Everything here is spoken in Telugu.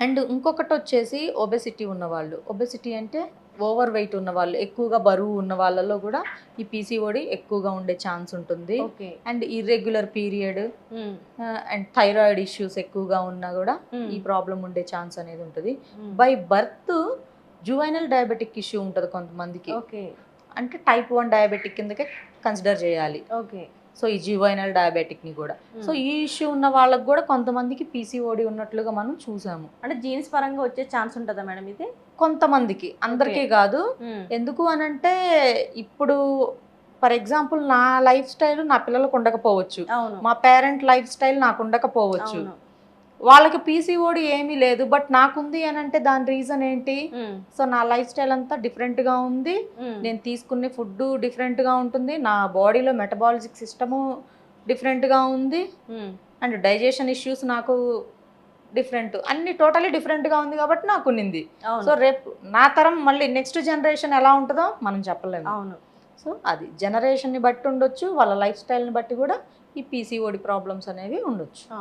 అండ్ ఇంకొకటి వచ్చేసి ఒబెసిటీ ఉన్నవాళ్ళు. ఒబెసిటీ అంటే ఓవర్ వెయిట్ ఉన్నవాళ్ళు, ఎక్కువగా బరువు ఉన్న వాళ్ళలో కూడా ఈ పీసీఓడి ఎక్కువగా ఉండే ఛాన్స్ ఉంటుంది. Okay. And irregular period and thyroid issues ఎక్కువగా ఉన్నా కూడా ఈ ప్రాబ్లం ఉండే ఛాన్స్ అనేది ఉంటుంది. By birth juvenile diabetic issue ఉంటుంది కొంతమందికి. ఓకే. అంటే టైప్ 1 డయాబెటిక్ కిందకే కన్సిడర్ చేయాలి. ఓకే. సో ఈ జువైనల్ డయాబెటిక్ని కూడా. సో ఈ ఇష్యూ ఉన్న వాళ్ళకి కూడా కొంతమందికి పీసీఓడి ఉన్నట్లుగా మనం చూసాము. అంటే జీన్స్ పరంగా వచ్చే ఛాన్స్ ఉంటుందా మేడం ఇది? కొంతమందికి, అందరికీ కాదు. ఎందుకు అనంటే ఇప్పుడు ఫర్ ఎగ్జాంపుల్ నా లైఫ్ స్టైల్ నా పిల్లలకు ఉండకపోవచ్చు, మా పేరెంట్ లైఫ్ స్టైల్ నాకు ఉండకపోవచ్చు. వాళ్ళకి పీసీఓడి ఏమీ లేదు, బట్ నాకుంది అని అంటే దాని రీజన్ ఏంటి? సో నా లైఫ్ స్టైల్ అంతా డిఫరెంట్గా ఉంది, నేను తీసుకునే ఫుడ్ డిఫరెంట్గా ఉంటుంది, నా బాడీలో మెటబాలిజిక్ సిస్టము డిఫరెంట్గా ఉంది, అండ్ డైజెషన్ ఇష్యూస్ నాకు డిఫరెంట్, అన్ని టోటలీ డిఫరెంట్గా ఉంది కాబట్టి నాకు ఉన్నింది. సో రేపు నా తరం మళ్ళీ నెక్స్ట్ జనరేషన్ ఎలా ఉంటుందో మనం చెప్పలేము. సో అది జనరేషన్ని బట్టి ఉండొచ్చు, వాళ్ళ లైఫ్ స్టైల్ని బట్టి కూడా ఈ పీసీఓడి ప్రాబ్లమ్స్ అనేవి ఉండొచ్చు.